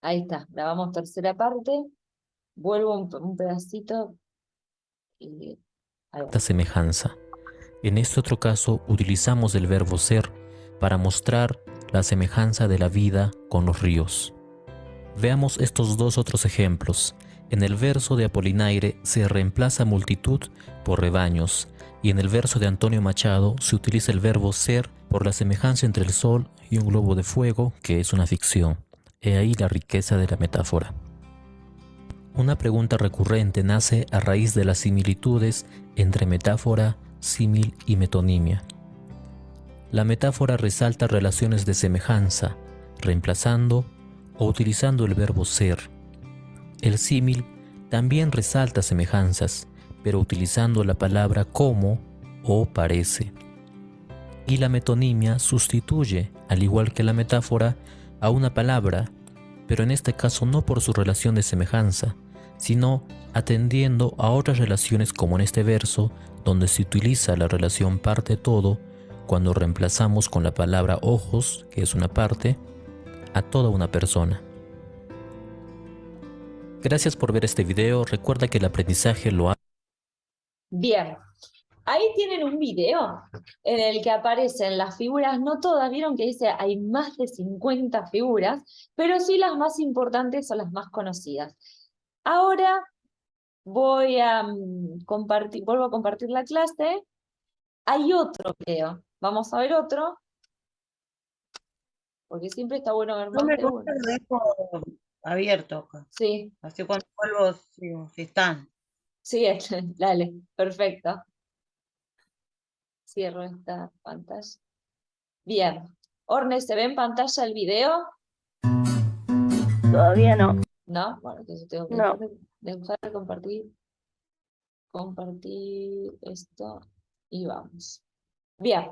Ahí está, grabamos tercera parte. Vuelvo un pedacito y ahí va. Esta semejanza. En este otro caso utilizamos el verbo ser para mostrar la semejanza de la vida con los ríos. Veamos estos dos otros ejemplos. En el verso de Apolinaire se reemplaza multitud por rebaños, y en el verso de Antonio Machado se utiliza el verbo ser por la semejanza entre el sol y un globo de fuego, que es una ficción. He ahí la riqueza de la metáfora. Una pregunta recurrente nace a raíz de las similitudes entre metáfora, símil y metonimia. La metáfora resalta relaciones de semejanza, reemplazando o utilizando el verbo ser. El símil también resalta semejanzas, pero utilizando la palabra como o parece. Y la metonimia sustituye, al igual que la metáfora, a una palabra, pero en este caso no por su relación de semejanza, sino atendiendo a otras relaciones como en este verso, donde se utiliza la relación parte-todo cuando reemplazamos con la palabra ojos, que es una parte, a toda una persona. Gracias por ver este video. Recuerda que el aprendizaje lo hace. Bien, ahí tienen un video en el que aparecen las figuras, no todas, vieron que dice hay más de 50 figuras, pero sí las más importantes o las más conocidas. Ahora voy a vuelvo a compartir la clase. Hay otro video, vamos a ver otro, porque siempre está bueno ver No más me de gusta, uno. lo dejo abierto acá. Sí, Así cuando vuelvo, si están. sí, dale, perfecto. Cierro esta pantalla. Bien. Orne, ¿se ve en pantalla el video? Todavía no. ¿No? Bueno, entonces tengo que No. dejar de compartir esto y vamos. Bien.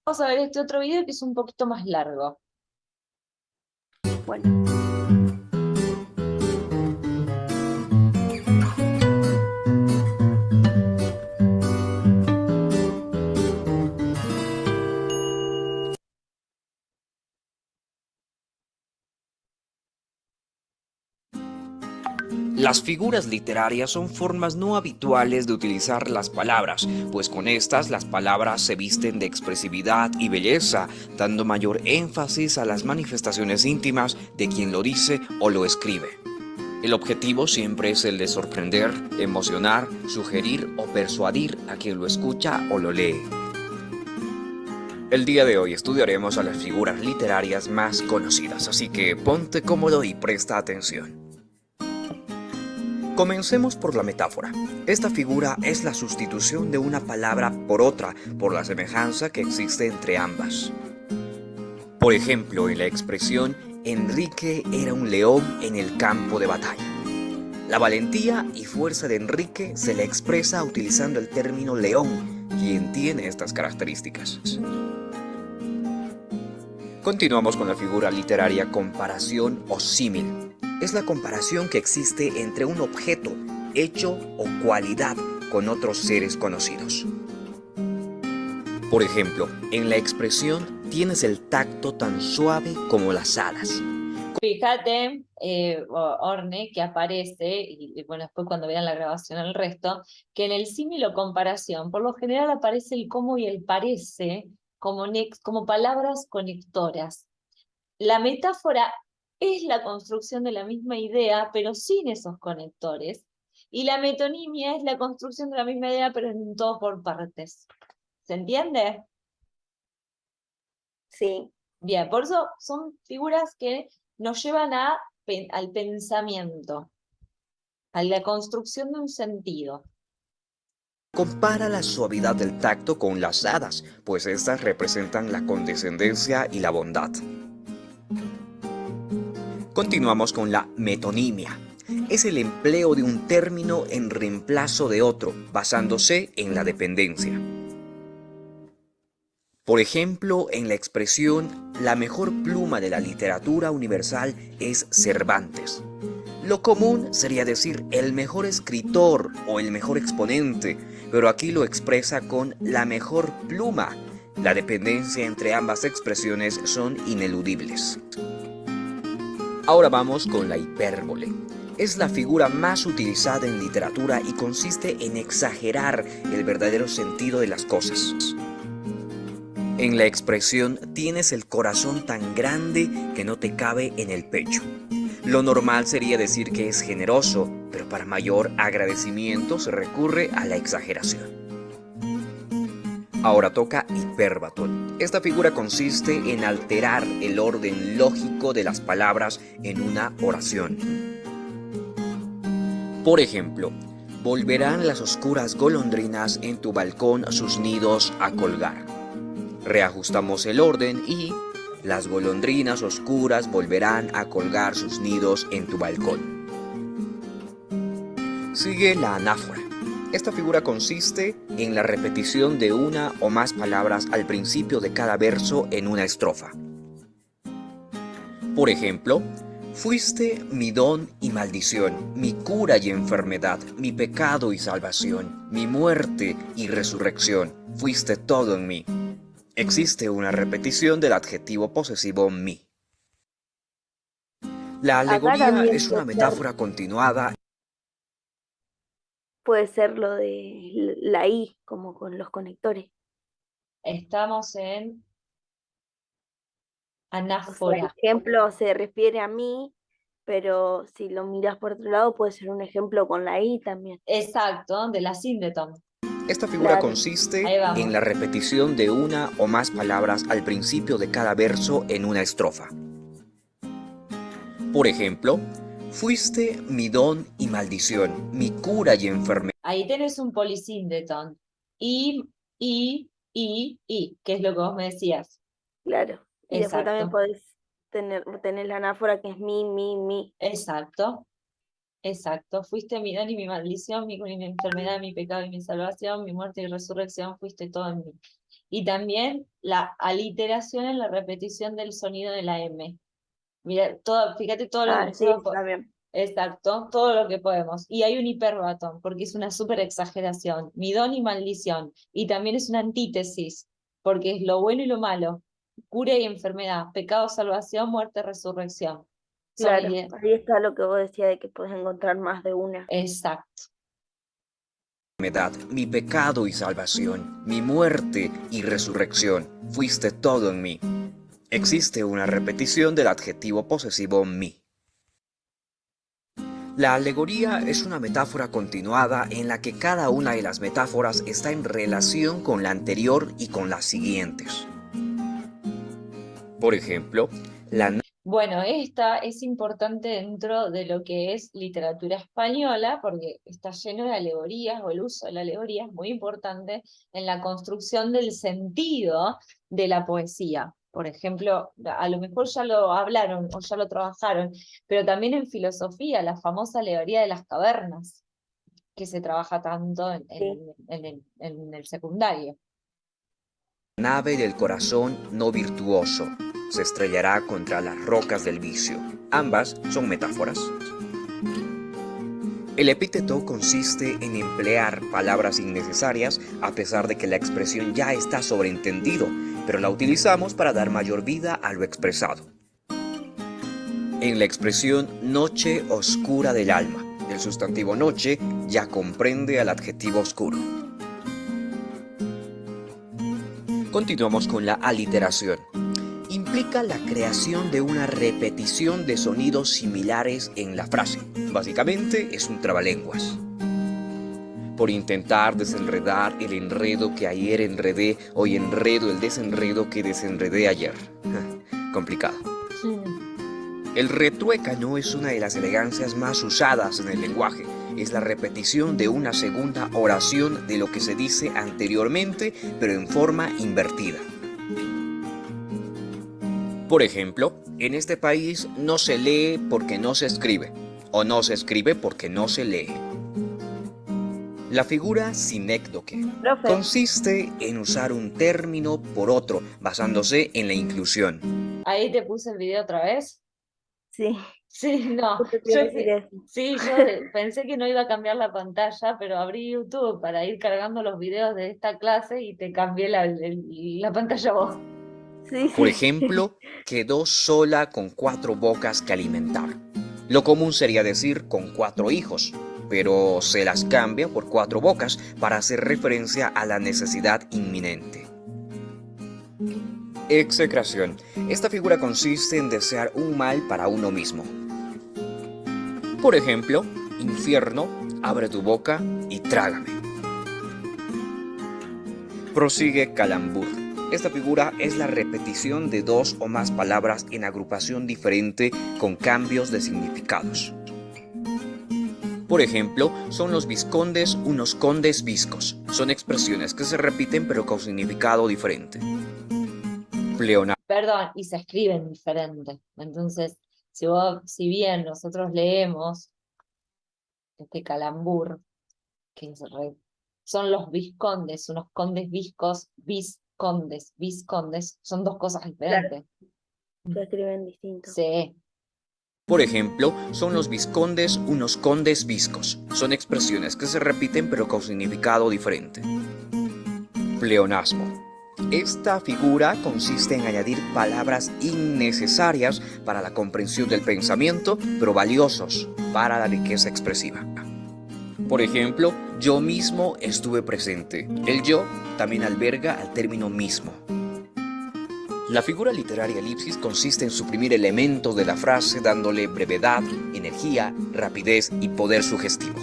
Vamos a ver este otro video que es un poquito más largo. Bueno. Las figuras literarias son formas no habituales de utilizar las palabras, pues con estas las palabras se visten de expresividad y belleza, dando mayor énfasis a las manifestaciones íntimas de quien lo dice o lo escribe. El objetivo siempre es el de sorprender, emocionar, sugerir o persuadir a quien lo escucha o lo lee. El día de hoy estudiaremos a las figuras literarias más conocidas, así que ponte cómodo y presta atención. Comencemos por la metáfora. Esta figura es la sustitución de una palabra por otra, por la semejanza que existe entre ambas. Por ejemplo, en la expresión Enrique era un león en el campo de batalla. La valentía y fuerza de Enrique se le expresa utilizando el término león, quien tiene estas características. Continuamos con la figura literaria comparación o símil. Es la comparación que existe entre un objeto, hecho o cualidad con otros seres conocidos. Por ejemplo, en la expresión tienes el tacto tan suave como las hadas. Fíjate, Orne, que aparece, y bueno, después cuando vean la grabación el resto, que en el símil o comparación, por lo general aparece el como y el parece como palabras conectoras. La metáfora es la construcción de la misma idea, pero sin esos conectores. Y la metonimia es la construcción de la misma idea, pero en todo por partes. ¿Se entiende? Sí. Bien, por eso son figuras que nos llevan al pensamiento, a la construcción de un sentido. Compara la suavidad del tacto con las hadas, pues estas representan la condescendencia y la bondad. Continuamos con la metonimia. Es el empleo de un término en reemplazo de otro, basándose en la dependencia. Por ejemplo, en la expresión la mejor pluma de la literatura universal es Cervantes. Lo común sería decir el mejor escritor o el mejor exponente, pero aquí lo expresa con la mejor pluma. La dependencia entre ambas expresiones son ineludibles. Ahora vamos con la hipérbole. Es la figura más utilizada en literatura y consiste en exagerar el verdadero sentido de las cosas. En la expresión tienes el corazón tan grande que no te cabe en el pecho. Lo normal sería decir que es generoso, pero para mayor agradecimiento se recurre a la exageración. Ahora toca hipérbaton. Esta figura consiste en alterar el orden lógico de las palabras en una oración. Por ejemplo, volverán las oscuras golondrinas en tu balcón sus nidos a colgar. Reajustamos el orden y las golondrinas oscuras volverán a colgar sus nidos en tu balcón. Sigue la anáfora. Esta figura consiste en la repetición de una o más palabras al principio de cada verso en una estrofa. Por ejemplo, fuiste mi don y maldición, mi cura y enfermedad, mi pecado y salvación, mi muerte y resurrección, fuiste todo en mí. Existe una repetición del adjetivo posesivo mi. La alegoría también es una puede ser. metáfora continuada. Puede ser lo de la I, como con los conectores. Estamos en O sea, el anáfora. ejemplo se refiere a mí, pero si lo miras por otro lado, puede ser un ejemplo con la I también. Exacto, de la síndeton. Esta figura Claro. consiste Ahí vamos. en la repetición de una o más palabras al principio de cada verso en una estrofa. Por ejemplo, fuiste mi don y maldición, mi cura y enfermedad. Ahí tenés un polisíndeton. Y, que es lo que vos me decías. Claro. Y después también Exacto. podés tener la anáfora que es mi. Exacto. Exacto. Fuiste mi don y mi maldición, mi cura y mi enfermedad, mi pecado y mi salvación, mi muerte y resurrección, fuiste todo en mí. Y también la aliteración en la repetición del sonido de la M. Mira, fíjate todo lo que Sí, nosotros también. exacto, todo lo que podemos. Y hay un hipérbaton, porque es una súper exageración. Mi don y maldición. Y también es una antítesis, porque es lo bueno y lo malo. Cura y enfermedad, pecado, salvación, muerte, resurrección. Son Claro, ideas. ahí está lo que vos decías de que podés encontrar más de una. Exacto. Mi pecado y salvación, mi muerte y resurrección, fuiste todo en mí. Existe una repetición del adjetivo posesivo mi. La alegoría es una metáfora continuada en la que cada una de las metáforas está en relación con la anterior y con las siguientes. Por ejemplo, Bueno, esta es importante dentro de lo que es literatura española, porque está lleno de alegorías, o el uso de la alegoría es muy importante en la construcción del sentido de la poesía. Por ejemplo, a lo mejor ya lo hablaron o ya lo trabajaron, pero también en filosofía, la famosa alegoría de las cavernas, que se trabaja tanto en el secundario. nave del corazón no virtuoso se estrellará contra las rocas del vicio. Ambas son metáforas. El epíteto consiste en emplear palabras innecesarias a pesar de que la expresión ya está sobreentendido, pero la utilizamos para dar mayor vida a lo expresado. En la expresión noche oscura del alma, el sustantivo noche ya comprende al adjetivo oscuro. Continuamos con la aliteración. Implica la creación de una repetición de sonidos similares en la frase. Básicamente es un trabalenguas. Por intentar desenredar el enredo que ayer enredé, hoy enredo el desenredo que desenredé ayer. Complicado. El retruécano es una de las elegancias más usadas en el lenguaje. Es la repetición de una segunda oración de lo que se dice anteriormente, pero en forma invertida. Por ejemplo, en este país no se lee porque no se escribe, o no se escribe porque no se lee. La figura sinécdoque Profe. consiste en usar un término por otro, basándose en la inclusión. Ahí te puse el video otra vez. Sí, Sí, no. justo te iba a Yo, decir eso. sí, yo pensé que no iba a cambiar la pantalla, pero abrí YouTube para ir cargando los videos de esta clase y te cambié la pantalla vos. Sí, Por sí. ejemplo, quedó sola con 4 bocas que alimentar. Lo común sería decir con 4 hijos, pero se las cambia por 4 bocas para hacer referencia a la necesidad inminente. Execración. Esta figura consiste en desear un mal para uno mismo. Por ejemplo, infierno, abre tu boca y trágame. Prosigue calambur. Esta figura es la repetición de 2 o más palabras en agrupación diferente con cambios de significados. Por ejemplo, son los vizcondes unos condes viscos. Son expresiones que se repiten pero con significado diferente. Pleonasmo. Perdón, y se escriben diferente. Entonces, si bien nosotros leemos este calambur, son los vizcondes, unos condes viscos, vizcondes, son 2 cosas diferentes. Se escriben distinto. Sí, Por ejemplo, son los vizcondes unos condes viscos. Son expresiones que se repiten pero con significado diferente. Pleonasmo. Esta figura consiste en añadir palabras innecesarias para la comprensión del pensamiento, pero valiosos para la riqueza expresiva. Por ejemplo, yo mismo estuve presente. El yo también alberga al término mismo. La figura literaria elipsis consiste en suprimir elementos de la frase dándole brevedad, energía, rapidez y poder sugestivo.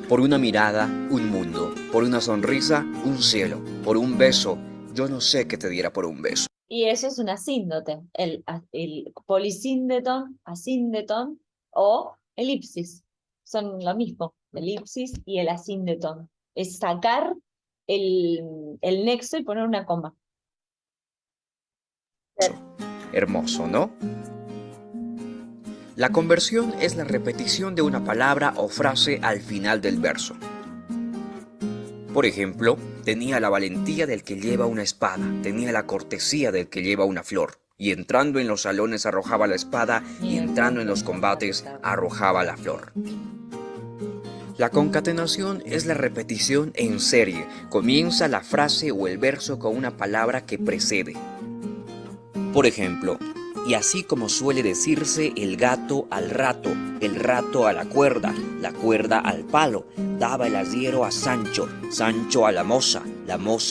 Por una mirada, un mundo. Por una sonrisa, un cielo. Por un beso, yo no sé qué te diera por un beso. y eso es un asíndote, el polisíndeton, asíndeton o elipsis. Son lo mismo, elipsis y el asíndeton. Es sacar el nexo y poner una coma. Hermoso, ¿no? La conversión es la repetición de una palabra o frase al final del verso. Por ejemplo, tenía la valentía del que lleva una espada, tenía la cortesía del que lleva una flor, y entrando en los salones arrojaba la espada, y entrando en los combates arrojaba la flor. La concatenación es la repetición en serie. Comienza la frase o el verso con una palabra que precede. Por ejemplo, y así como suele decirse el gato al rato, el rato a la cuerda al palo, daba el arriero a Sancho, Sancho a la moza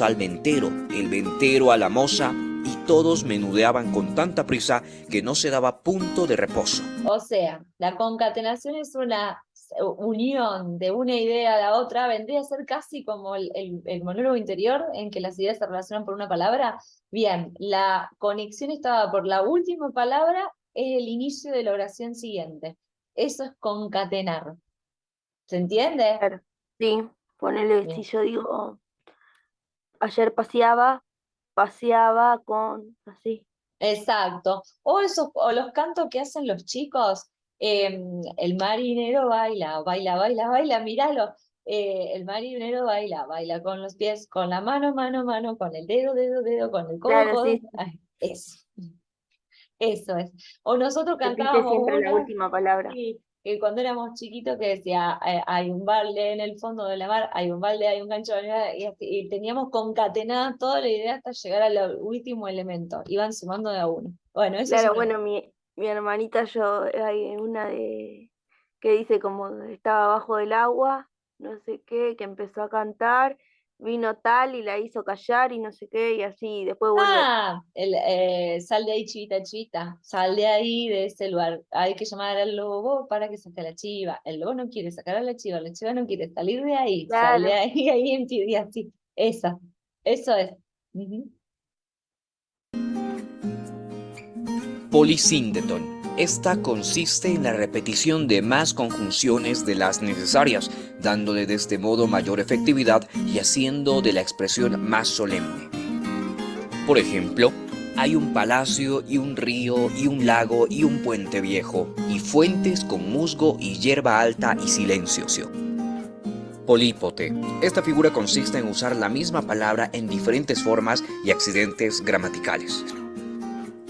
al ventero, el ventero a la moza, y todos menudeaban con tanta prisa que no se daba punto de reposo. O sea, la concatenación es una unión de una idea a la otra, vendría a ser casi como el monólogo interior en que las ideas se relacionan por una palabra. Bien, la conexión estaba por la última palabra, es el inicio de la oración siguiente. Eso es concatenar. ¿Se entiende? Claro. Sí, ponele, Bien. si yo digo, ayer paseaba con, así. Exacto. O los cantos que hacen los chicos, el marinero baila, baila, baila, baila, míralo. El marinero baila, baila con los pies, con la mano, mano, mano, con el dedo, dedo, dedo, con el codo, Claro, codo. sí, Ay, eso es. O nosotros repite cantábamos siempre la una, última palabra. sí, que cuando éramos chiquitos que decía, hay un balde en el fondo de la mar, hay un balde, hay un gancho, y teníamos concatenada toda la idea hasta llegar al último elemento. Iban sumando de a uno. Bueno, eso es Claro, una... bueno, mi hermanita, hay una que dice como estaba abajo del agua, no sé qué, que empezó a cantar, vino tal y la hizo callar y no sé qué, y así, después vuelve. Ah, sal de ahí, chivita, chivita, sal de ahí, de ese lugar. Hay que llamar al lobo para que saque a la chiva. El lobo no quiere sacar a la chiva no quiere salir de ahí, sal de Claro, ahí, ahí empieza, y así. Eso es. Ujú. Polisíndeton. Esta consiste en la repetición de más conjunciones de las necesarias, dándole de este modo mayor efectividad y haciendo de la expresión más solemne. Por ejemplo, hay un palacio y un río y un lago y un puente viejo, y fuentes con musgo y hierba alta y silencio. Polípote. Esta figura consiste en usar la misma palabra en diferentes formas y accidentes gramaticales.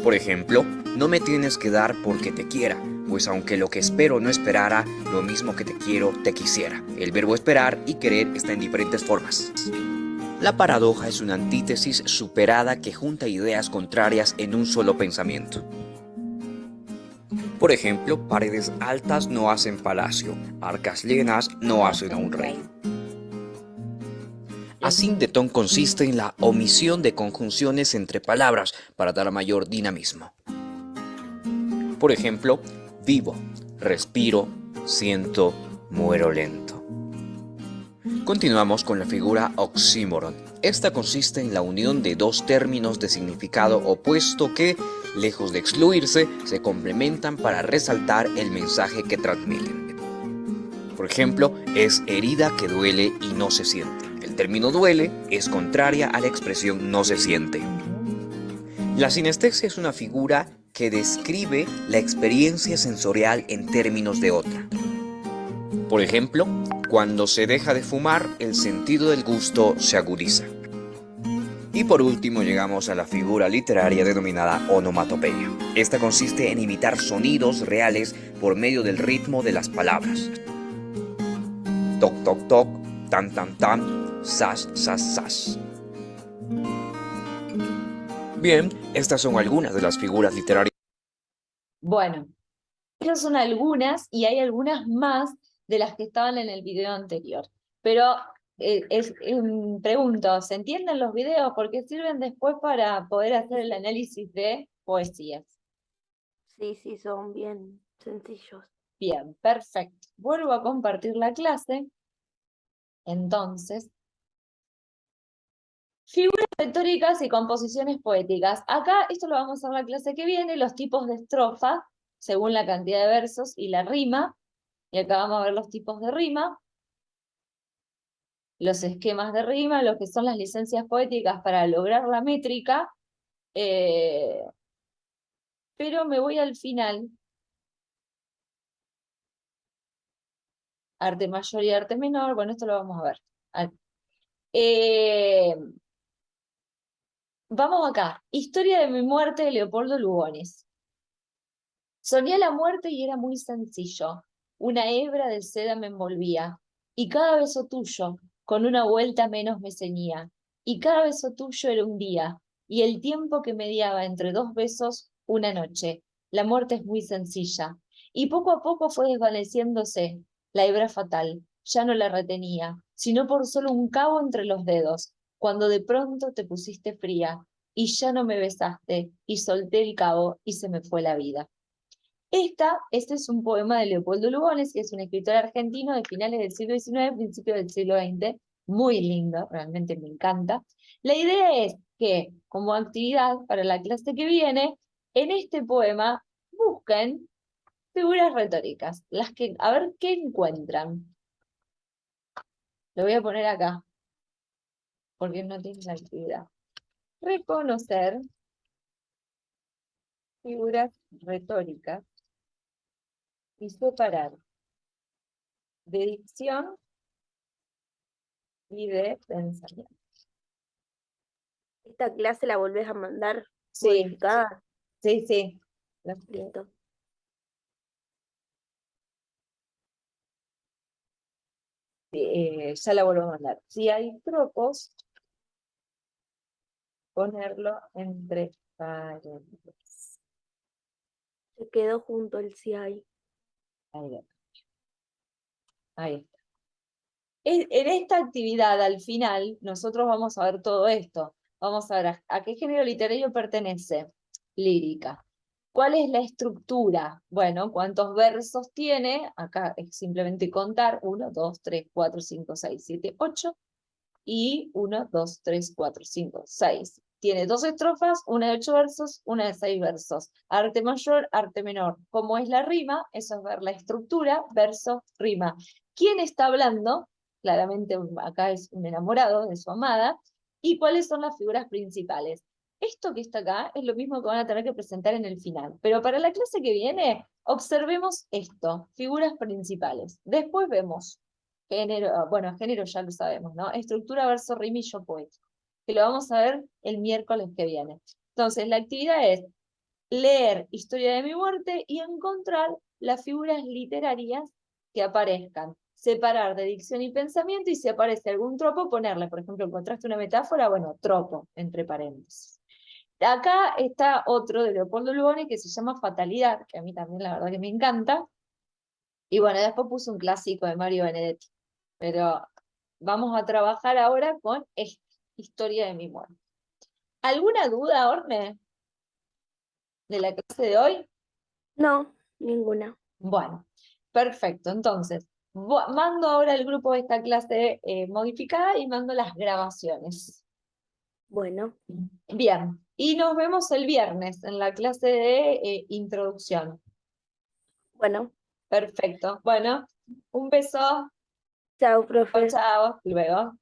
Por ejemplo, no me tienes que dar porque te quiera, pues aunque lo que espero no esperara, lo mismo que te quiero te quisiera. El verbo esperar y querer está en diferentes formas. La paradoja es una antítesis superada que junta ideas contrarias en un solo pensamiento. Por ejemplo, paredes altas no hacen palacio, arcas llenas no hacen a un rey. Asíndetón consiste en la omisión de conjunciones entre palabras para dar mayor dinamismo. Por ejemplo, vivo, respiro, siento, muero lento. Continuamos con la figura oxímoron. Esta consiste en la unión de dos términos de significado opuesto que, lejos de excluirse, se complementan para resaltar el mensaje que transmiten. Por ejemplo, es herida que duele y no se siente. El término duele es contraria a la expresión no se siente. La sinestesia es una figura que describe la experiencia sensorial en términos de otra. Por ejemplo, cuando se deja de fumar, el sentido del gusto se agudiza. Y por último llegamos a la figura literaria denominada onomatopeya. Esta consiste en imitar sonidos reales por medio del ritmo de las palabras. Toc, toc, toc, tan, tan, tan, sas, sas, sas. Bien, estas son algunas de las figuras literarias. Bueno, esas son algunas y hay algunas más de las que estaban en el video anterior. Pero pregunto, ¿se entienden los videos? Porque sirven después para poder hacer el análisis de poesías. Sí, son bien sencillos. Bien, perfecto. Vuelvo a compartir la clase. Entonces, figuras retóricas y composiciones poéticas. Acá, esto lo vamos a ver la clase que viene, los tipos de estrofa, según la cantidad de versos y la rima. Y acá vamos a ver los tipos de rima, los esquemas de rima, lo que son las licencias poéticas para lograr la métrica. Pero me voy al final. Arte mayor y arte menor, bueno, esto lo vamos a ver. Vamos acá. Historia de mi muerte de Leopoldo Lugones. Soñé la muerte y era muy sencillo. Una hebra de seda me envolvía, y cada beso tuyo, con una vuelta menos me ceñía, y cada beso tuyo era un día, y el tiempo que mediaba entre dos besos, una noche. La muerte es muy sencilla. Y poco a poco fue desvaneciéndose la hebra fatal. Ya no la retenía, sino por solo un cabo entre los dedos, cuando de pronto te pusiste fría, y ya no me besaste, y solté el cabo, y se me fue la vida. Este es un poema de Leopoldo Lugones, que es un escritor argentino de finales del siglo XIX, principios del siglo XX, muy lindo, realmente me encanta. La idea es que, como actividad para la clase que viene, en este poema busquen figuras retóricas, a ver qué encuentran. Lo voy a poner acá, porque no tiene la actividad. Reconocer figuras retóricas y separar de dicción y de pensamiento. ¿Esta clase la volvés a mandar Sí, modificada? sí. Listo. Ya la vuelvo a mandar. Si hay tropos, ponerlo entre paréntesis. Se quedó junto el CI. Ahí está. En esta actividad, al final, nosotros vamos a ver todo esto. Vamos a ver a qué género literario pertenece. Lírica. ¿Cuál es la estructura? Bueno, ¿cuántos versos tiene? Acá es simplemente contar. 1, 2, 3, 4, 5, 6, 7, 8. Y 1, 2, 3, 4, 5, 6. Tiene 2 estrofas, una de 8 versos, una de 6 versos. Arte mayor, arte menor. ¿Cómo es la rima? Eso es ver la estructura, verso, rima. ¿Quién está hablando? Claramente acá es un enamorado de su amada. ¿Y cuáles son las figuras principales? Esto que está acá es lo mismo que van a tener que presentar en el final. Pero para la clase que viene, observemos esto, figuras principales. Después vemos género, bueno, género ya lo sabemos, ¿no? Estructura, verso, rima y yo poético, que lo vamos a ver el miércoles que viene. Entonces, la actividad es leer Historia de mi muerte y encontrar las figuras literarias que aparezcan. separar de dicción y pensamiento, y si aparece algún tropo, ponerle, por ejemplo, encontraste una metáfora, bueno, tropo, entre paréntesis. Acá está otro de Leopoldo Lugones que se llama Fatalidad, que a mí también la verdad que me encanta. Y bueno, después puse un clásico de Mario Benedetti. Pero vamos a trabajar ahora con esta historia de mi muerte. ¿Alguna duda, Orne, de la clase de hoy? No, ninguna. Bueno, perfecto. Entonces, mando ahora al grupo esta clase modificada y mando las grabaciones. Bueno, Bien, y nos vemos el viernes en la clase de introducción. bueno. Perfecto. Bueno, un beso. Chao, Chao, profe. chao. Hasta luego.